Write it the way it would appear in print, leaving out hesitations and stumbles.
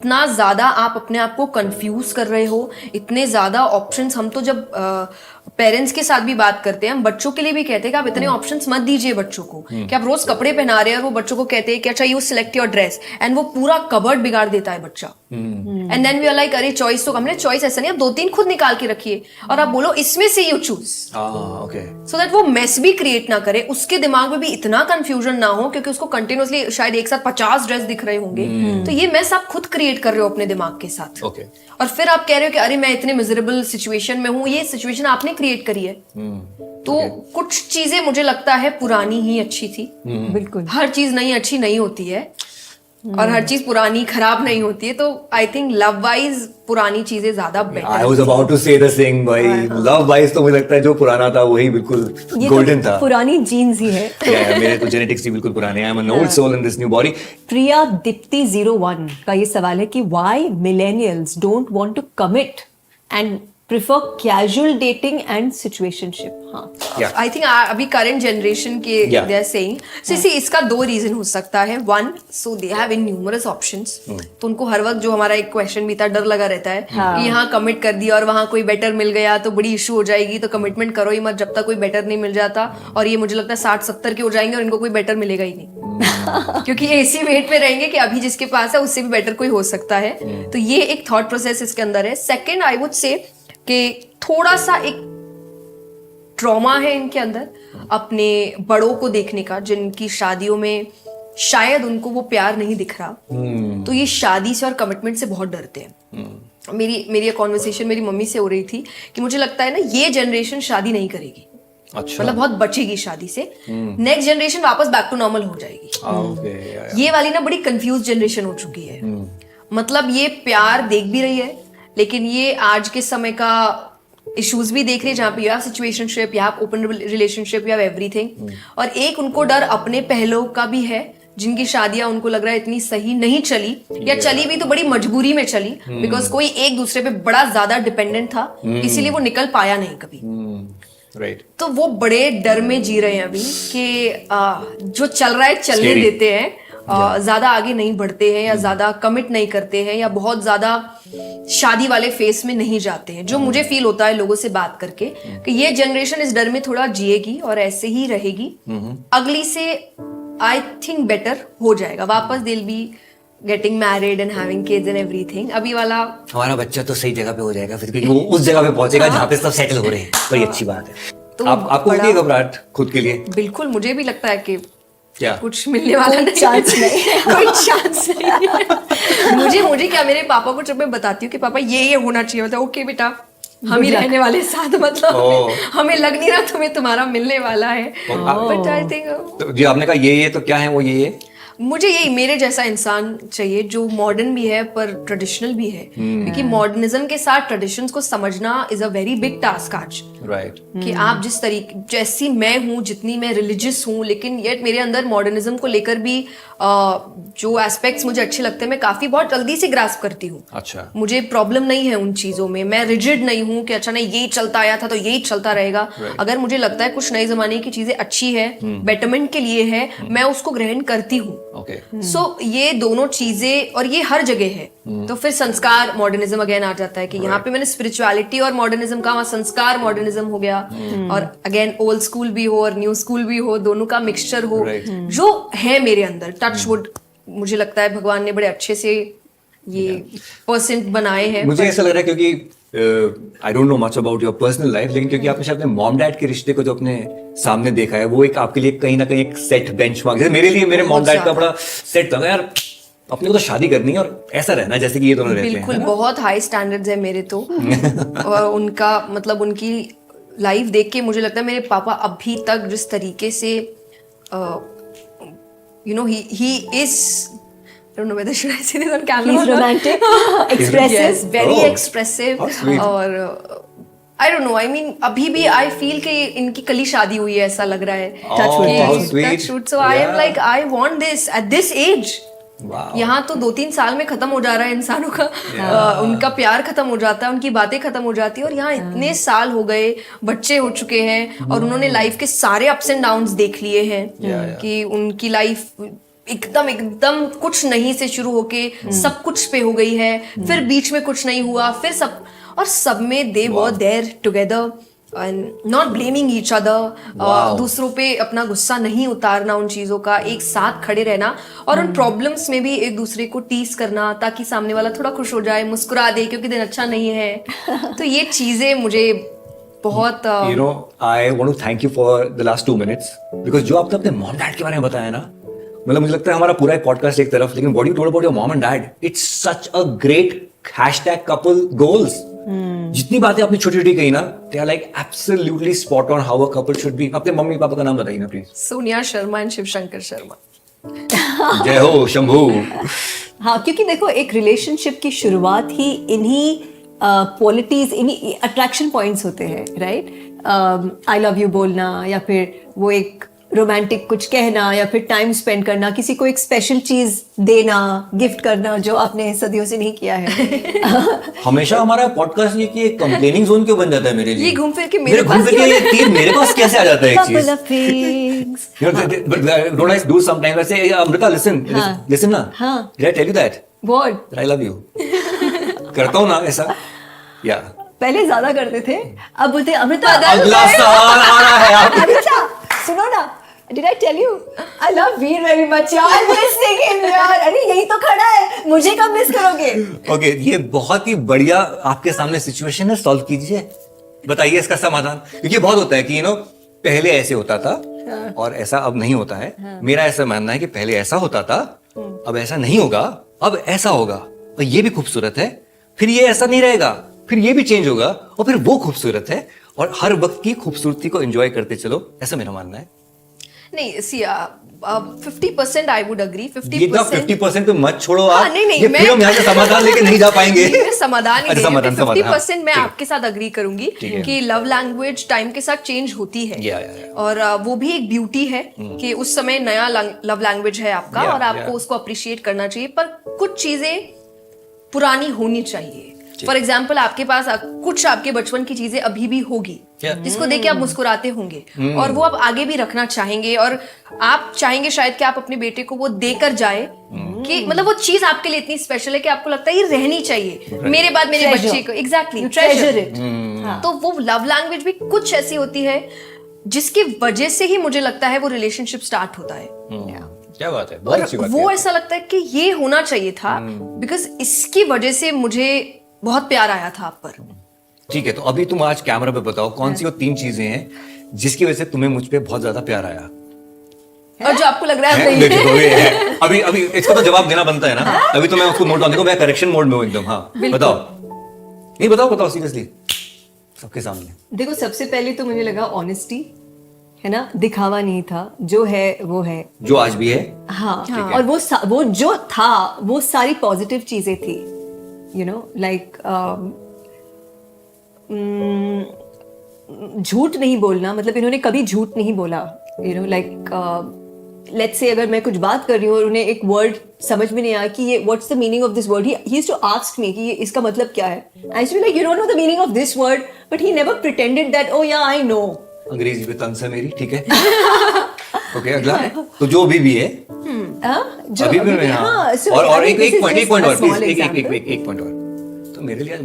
इतना ज्यादा आप अपने आप को कंफ्यूज कर रहे हो, इतने ज्यादा ऑप्शंस। हम तो जब पेरेंट्स के साथ भी बात करते हैं, हम बच्चों के लिए भी कहते हैं कि आप इतने ऑप्शंस मत दीजिए बच्चों को, कि आप रोज कपड़े पहना रहे हैं और वो बच्चों को कहते हैं कि अच्छा you select your dress, and वो पूरा कबर्ड बिगाड़ देता है बच्चा। And then we are like अरे चॉइस तो हमने चॉइस ऐसा नहीं, आप 2-3 खुद निकाल के रखिए और आप बोलो इसमें से यू चूज, सो दैट वो मेस भी क्रिएट ना करे, उसके दिमाग में भी इतना कंफ्यूजन ना हो, क्योंकि उसको कंटिन्यूअसली शायद एक साथ 50 ड्रेस दिख रहे होंगे। तो ये मेस आप खुद क्रिएट कर रहे हो अपने दिमाग के साथ। और फिर आप कह रहे हो कि अरे मैं इतने मिजरेबल सिचुएशन में हूं, ये सिचुएशन आपने क्रिएट करी है। तो कुछ चीजें मुझे लगता है पुरानी ही अच्छी थी। बिल्कुल, हर चीज नई अच्छी नहीं होती है और हर चीज पुरानी खराब नहीं होती है। तो आई थिंक लव वाइज पुरानी चीजें ज्यादा better. I was about to say the same भाई, लव वाइज तो मुझे लगता है जो पुराना था वही बिल्कुल गोल्डन था। पुरानी जीन्स ही है। मेरे तो जेनेटिक्स ही बिल्कुल पुराने हैं। I'm an old soul in this new body. प्रिया दीप्ति 01 का ये सवाल है कि why millennials don't want to commit and prefer casual dating and situationship। हाँ, आई थिंक अभी करंट जनरेशन के दे आर सेइंग सो इसी इसका 2 रीजन हो सकता है। 1, so they have in numerous options, तो उनको हर वक्त जो हमारा एक क्वेश्चन भी था, डर लगा रहता है कि यहाँ कमिट कर दिया और वहां कोई बेटर मिल गया तो बड़ी इशू हो जाएगी, तो कमिटमेंट करो ही मत जब तक कोई बेटर नहीं मिल जाता। और ये मुझे लगता है 60-70 के हो जाएंगे और इनको कोई बेटर मिलेगा ही नहीं क्योंकि ये इसी वेट में रहेंगे कि अभी जिसके पास है उससे भी बेटर कोई हो सकता है। तो ये एक थॉट प्रोसेस इसके अंदर है। सेकेंड, आई वुड से कि थोड़ा सा एक ट्रॉमा है इनके अंदर अपने बड़ों को देखने का, जिनकी शादियों में शायद उनको वो प्यार नहीं दिख रहा। तो ये शादी से और कमिटमेंट से बहुत डरते हैं। मेरी कॉन्वर्सेशन मेरी मम्मी से हो रही थी कि मुझे लगता है ना ये जनरेशन शादी नहीं करेगी। अच्छा। मतलब बहुत बचेगी शादी से, नेक्स्ट जनरेशन वापस बैक टू नॉर्मल हो जाएगी। ये वाली ना बड़ी कंफ्यूज जनरेशन हो चुकी है। मतलब ये प्यार देख भी रही है, लेकिन ये आज के समय का इश्यूज भी देख रहे हैं, जहाँ पे you have situationship, you have open relationship, you have everything. और एक उनको डर अपने पहलों का भी है, जिनकी शादियां उनको लग रहा है इतनी सही नहीं चली, या चली भी तो बड़ी मजबूरी में चली, बिकॉज कोई एक दूसरे पे बड़ा ज्यादा डिपेंडेंट था, इसीलिए वो निकल पाया नहीं कभी। राइट। तो वो बड़े डर में जी रहे हैं अभी कि जो चल रहा है चलने देते हैं, ज्यादा आगे नहीं बढ़ते हैं, या ज्यादा कमिट नहीं करते हैं, या बहुत ज्यादा शादी वाले फेस में नहीं जाते हैं। जो मुझे फील होता है लोगों से बात करके कि ये जनरेशन इस डर में थोड़ा जिएगी और ऐसे ही रहेगी। अगली से आई थिंक बेटर हो जाएगा वापस, दिल be getting married and having kids and everything. अभी वाला हमारा बच्चा तो सही जगह पे हो जाएगा फिर, क्योंकि वो उस जगह पे पहुंचेगा जहाँ पे सब सेटल हो रहे हैं। बड़ी अच्छी बात है। तो आपको होती है घबराहट खुद के लिए? बिल्कुल, मुझे भी लगता है कि क्या कुछ मिलने वाला नहीं, चांस नहीं। कोई चांस नहीं। मुझे क्या, मेरे पापा को जब मैं बताती हूँ कि पापा ये होना चाहिए, मतलब ओके बेटा हम ही रहने वाले साथ, मतलब हमें लग नहीं रहा तुम्हें तुम्हारा मिलने वाला है। बट आई थिंक जी आपने कहा ये तो क्या है वो ये मुझे यही मेरे जैसा इंसान चाहिए जो मॉडर्न भी है पर ट्रेडिशनल भी है, क्योंकि मॉडर्निज्म के साथ ट्रेडिशंस को समझना is a very big task आज। राइट। कि आप जिस तरीके, जैसी मैं हूँ, जितनी मैं रिलीजियस हूँ, लेकिन येट मेरे अंदर मॉडर्निज्म को लेकर भी जो एस्पेक्ट्स मुझे अच्छे लगते हैं मैं काफी बहुत जल्दी से ग्रास्प करती हूँ। अच्छा। मुझे प्रॉब्लम नहीं है उन चीजों में, मैं रिजिड नहीं हूँ कि अच्छा नहीं यही चलता आया था तो यही चलता रहेगा। अगर मुझे लगता है कुछ नए जमाने की चीजें अच्छी है, बेटरमेंट के लिए है, मैं उसको ग्रहण करती हूँ। सो ये दोनों चीजें, और ये हर जगह है। तो फिर संस्कार मॉडर्निज्म अगेन आ जाता है कि यहाँ पे मैंने स्पिरिचुअलिटी और मॉडर्निज्म का, वहाँ संस्कार मॉडर्निज्म हो गया। और अगेन ओल्ड स्कूल भी हो और न्यू स्कूल भी हो, दोनों का मिक्सचर हो, जो है मेरे अंदर। टचवुड मुझे लगता है भगवान ने बड़े अच्छे से ये परसेंट बनाए हैं। मुझे ऐसा लग रहा है क्योंकि I don't know much about your personal life, लेकिन क्योंकि आपने शायद अपने मॉम डैड के रिश्ते को जो अपने सामने देखा है, वो एक आपके लिए कहीं ना कहीं एक सेट बेंचमार्क। जैसे मेरे लिए मेरे मॉम डैड का बड़ा सेट था यार, अपने को तो शादी करनी है और ऐसा रहना है जैसे कि ये दोनों रहते हैं। बिल्कुल, बहुत हाई स्टैंडर्ड्स है मेरे तो। और उनका मतलब उनकी लाइफ देख के मुझे लगता है मेरे पापा अभी तक जिस तरीके से you know he is, I don't know whether should I say this on camera. He's romantic, expressive. Yes, very Oh, expressive. how sweet. और I don't know, I mean अभी भी I feel कि इनकी कल ही शादी हुई है ऐसा लग रहा है। how sweet. Touchwood. So I am like I want this at this age. Wow. यहाँ तो 2-3 साल में खत्म हो जा रहा है इंसानों का, उनका प्यार खत्म हो जाता है, उनकी बातें खत्म हो जाती है। और यहाँ इतने साल हो गए, बच्चे हो चुके हैं, और उन्होंने लाइफ के सारे अप्स एंड डाउन्स देख लिए हैं कि उनकी लाइफ एकदम एकदम कुछ नहीं से शुरू होके सब कुछ पे हो गई है, फिर बीच में कुछ नहीं हुआ, फिर सब, और सब में they were there together and not blaming each other, दूसरों पे अपना गुस्सा नहीं उतारना, उन चीजों का एक साथ खड़े रहना, और उन प्रॉब्लम्स में भी एक दूसरे को टीस करना ताकि सामने वाला थोड़ा खुश हो जाए, मुस्कुरा दे क्योंकि दिन अच्छा नहीं है। तो ये चीजें मुझे बहुत you know, I want to thank you for the last 2 minutes because जो आपने अपने मॉम डैड के बारे में बताया ना, मतलब मुझे लगता है हमारा पूरा पॉडकास्ट एक तरफ, लेकिन what you told about your mom and dad, it's such a great hashtag couple goals. जितनी बातें आपने छोटी छोटी कही ना, they are like absolutely spot on how a couple should be. अपने मम्मी पापा का नाम बताइए ना प्लीज। सोनिया शर्मा एंड शिवशंकर शर्मा। जय हो शंभू। हाँ, क्योंकि देखो एक रिलेशनशिप की शुरुआत ही इन्हीं क्वालिटीज, इन्हीं अट्रैक्शन पॉइंट्स होते हैं, राइट? आई लव यू बोलना, या फिर वो एक रोमांटिक कुछ कहना, या फिर टाइम स्पेंड करना, किसी को एक स्पेशल चीज देना, गिफ्ट करना, जो आपने सदियों से नहीं किया है। हमेशा हमारा पॉडकास्ट ये कि एक कंप्लेनिंग जोन क्यों बन जाता है मेरे लिए? ये घूम फिर के मेरे पास घूम फिर के ये तीर मेरे पास कैसे आ जाता है एक Couple चीज? of things. You know, but don't I do sometimes? I say, "Hey, Amrita, listen ना. हाँ. Did I tell you that? What? That I love you." करता हूँ ना ऐसा? Yeah. पहले ज्यादा करते थे, अब बोलते अमृता अगला सवाल आ रहा है आप। अमृता सुनो ना, Did I tell you? I love Veer very much यार, I'm missing him यार, अरे यही तो खड़ा है, मुझे कब मिस करोगे? Okay, ये बहुत ही बढ़िया आपके सामने सिचुएशन है, सॉल्व कीजिए, बताइए इसका समाधान। क्योंकि बहुत होता है कि पहले ऐसे होता था और ऐसा अब नहीं होता है। मेरा ऐसा मानना है कि पहले ऐसा होता था, अब ऐसा नहीं होगा, अब ऐसा होगा, और ये भी खूबसूरत है, फिर ये ऐसा नहीं रहेगा, फिर ये भी चेंज होगा, और फिर वो खूबसूरत है, और हर वक्त की खूबसूरती को एंजॉय करते चलो, ऐसा मेरा मानना है। नहीं, सी 50% आई वुड अग्री, 50% पे मत छोड़ो आप। हाँ, नहीं, ये फिर हम यहाँ से समाधान लेके नहीं जा पाएंगे। मैं समाधान ही अच्छा, देंगे, समाधान, 50% मैं हाँ, आपके साथ अग्री करूंगी कि लव लैंग्वेज टाइम के साथ चेंज होती है, और वो भी एक ब्यूटी है कि उस समय नया लव लैंग्वेज है आपका, और आपको उसको अप्रिशिएट करना चाहिए, पर कुछ चीजें पुरानी होनी चाहिए। फॉर एग्जाम्पल, आपके पास कुछ आपके बचपन की चीजें अभी भी होगी जिसको देख के आप मुस्कुराते होंगे, और वो आप आगे भी रखना चाहेंगे, और आप चाहेंगे शायद कि आप अपने बेटे को वो देकर जाए, कि मतलब वो चीज आपके लिए इतनी स्पेशल है कि आपको लगता है ये रहनी चाहिए मेरे बाद मेरे बच्चे को। Exactly, treasure it. तो वो लव लैंग्वेज भी कुछ ऐसी होती है जिसकी वजह से ही मुझे लगता है वो रिलेशनशिप स्टार्ट होता है। क्या बात है, बहुत अच्छी बात वो है। ऐसा लगता है कि ये होना चाहिए था, बिकॉज इसकी वजह से मुझे बहुत प्यार आया था आप पर। ठीक है, तो अभी तुम आज कैमरा पे बताओ कौन सी वो 3 चीजें हैं जिसकी वजह से तुम्हें मुझ पे बहुत ज्यादा प्यार आया, और जो आपको लग रहा है है? देखो, ये है। अभी इसका तो जवाब देना बनता है ना, अभी तो मैं उसको नोट डाउन, देखो मैं करेक्शन मोड में हूँ एकदम। हाँ बताओ, नहीं बताओ सीरियसली सबके सामने। देखो, सबसे पहले तो मुझे लगा ऑनेस्टी, है ना, दिखावा नहीं था, जो है वो है, जो आज भी है। हाँ, और वो जो था वो सारी पॉजिटिव चीजें थी, यू नो, लाइक झूठ नहीं बोलना, मतलब इन्होंने कभी झूठ नहीं बोला, you know, like let's say अगर मैं कुछ बात कर रही हूँ और उन्हें एक वर्ड समझ में नहीं आया कि ये what's the meaning of this word, he used to ask me कि ये इसका मतलब क्या है, I used to be like, you don't know the meaning of this word, but he never pretended that oh yeah I no. अंग्रेजी पे तंज है मेरी, ठीक है। ओके, अगला। तो जो अभी भी है, जो अभी भी मैं, हाँ, और एक पॉइंट और प्लीज, एक पॉइंट और। तो मेरे लिए